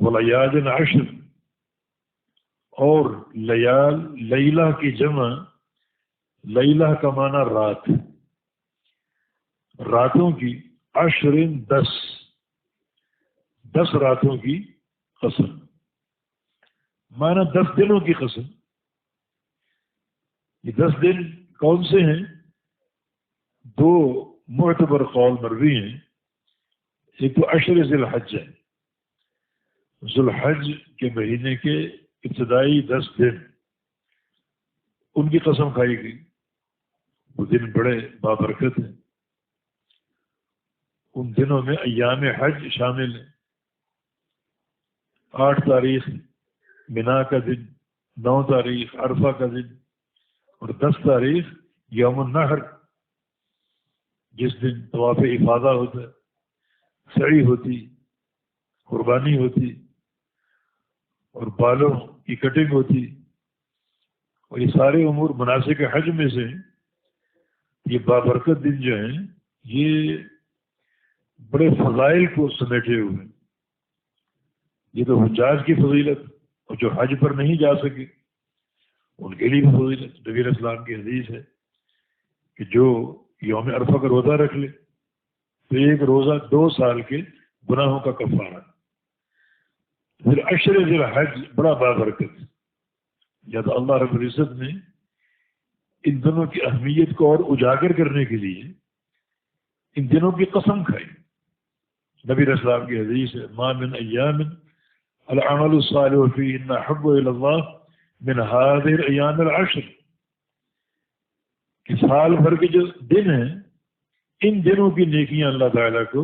ولیال عشر، اور لیال، لیلہ کی جمع، لیلہ کا معنی رات، راتوں کی، عشر 10، 10 راتوں کی قسم، معنی 10 دنوں کی قسم۔ یہ 10 دن کون سے ہیں؟ 2 معتبر قول مروی ہیں۔ ایک تو عشر ذی الحج ہے، ذو الحج کے مہینے کے ابتدائی 10 دن، ان کی قسم کھائی گئی۔ وہ دن بڑے بابرکت ہیں، ان دنوں میں ایام حج شامل ہیں۔ 8 تاریخ منا کا دن، 9 تاریخ عرفہ کا دن، اور 10 تاریخ یوم النحر، جس دن طواف افاضہ ہوتا ہے، سعی ہوتی، قربانی ہوتی، اور بالوں کی کٹنگ ہوتی، اور یہ سارے امور مناسک حج میں سے ہیں۔ یہ بابرکت دن جو ہیں یہ بڑے فضائل کو سمیٹے ہوئے ہیں۔ یہ تو حجاج کی فضیلت، اور جو حج پر نہیں جا سکے ان کے لیے بھی فضیلت۔ نبی علیہ السلام کی حدیث ہے کہ جو یوم عرفہ کا روزہ رکھ لے تو ایک روزہ 2 سال کے گناہوں کا کفارہ۔ پھر عشر ذی الحج بڑا بابرکت، یا تو اللہ رب العزت نے ان دنوں کی اہمیت کو اور اجاگر کرنے کے لیے ان دنوں کی قسم کھائی۔ نبی علیہ السلام کی حدیث ہے، ما من ایام العمل الصالح فیہن احب الی اللہ من هذه الايام العشر، کہ سال بھر کے جو دن ہیں ان دنوں کی نیکیاں اللہ تعالیٰ کو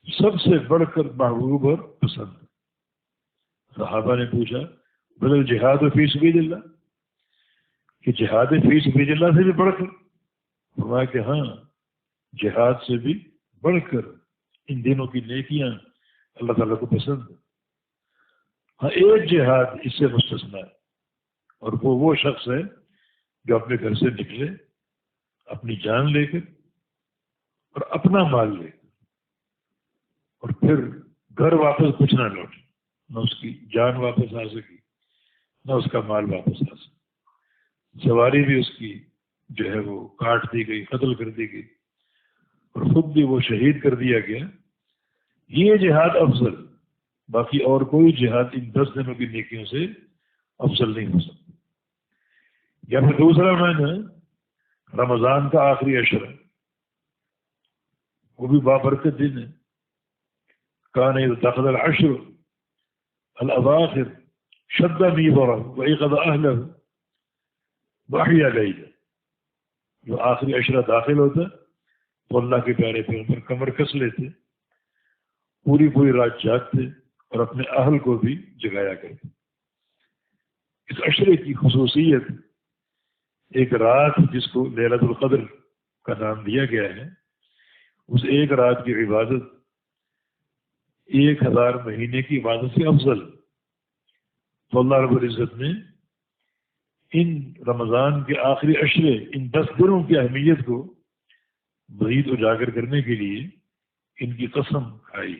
سب سے بڑھ کر محبوب اور پسند۔ صحابہ نے پوچھا بل الجہاد فی سبیل اللہ، کہ جہاد فی سبیل اللہ سے بھی بڑھ کر؟ فرمایا کہ ہاں، جہاد سے بھی بڑھ کر ان دنوں کی نیکیاں اللہ تعالیٰ کو پسند ہے۔ ہاں، ایک جہاد اس سے مستثنا ہے، اور وہ شخص ہے جو اپنے گھر سے نکلے اپنی جان لے کر اور اپنا مال لے کر، اور پھر گھر واپس کچھ نہ لوٹے، نہ اس کی جان واپس آ سکی نہ اس کا مال واپس آ سکا۔ سواری بھی اس کی جو ہے وہ کاٹ دی گئی، قتل کر دی گئی، اور خود بھی وہ شہید کر دیا گیا۔ یہ جہاد افضل، باقی اور کوئی جہاد ان 10 دنوں کی نیکیوں سے افضل نہیں ہو سکتا۔ یا پھر دوسرا معنی رمضان کا آخری عشرہ، وہ بھی بابرکت دن ہے۔ کان اذا دخل العشر الاواخر شد میبرہ وایقظ اہلہ واحیا لیلہ۔ جو آخری عشرہ داخل ہوتا تو اللہ کے پیارے پیغمبر کمر کس لیتے، پوری رات جاگتے اور اپنے اہل کو بھی جگایا کرتے۔ اس عشرے کی خصوصیت، ایک رات جس کو لیلۃ القدر کا نام دیا گیا ہے، اس ایک رات کی عبادت 1000 مہینے کی عبادت سے افضل۔ تو اللہ رب العزت نے ان رمضان کے آخری عشرے، ان 10 دنوں کی اہمیت کو مزید اجاگر کرنے کے لیے ان کی قسم کھائی۔